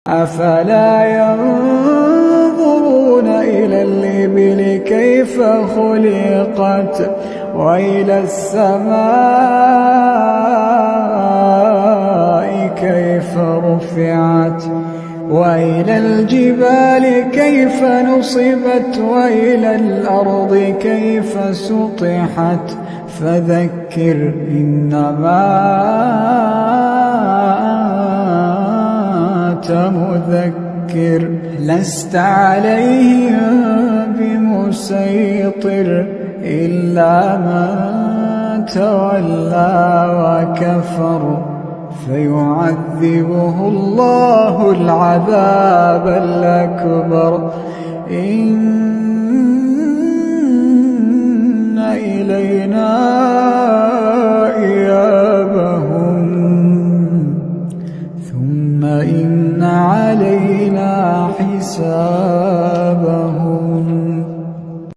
أفلا ينظرون إلى الإبل كيف خلقت وإلى السماء كيف رفعت وإلى الجبال كيف نصبت وإلى الأرض كيف سطحت فذكر إنما أنت مذكر لست عليهم بمسيطر إلا من تولى وكفر فيعذبه الله العذاب الأكبر إن إلينا إيابهم ثم إن علينا حسابهم.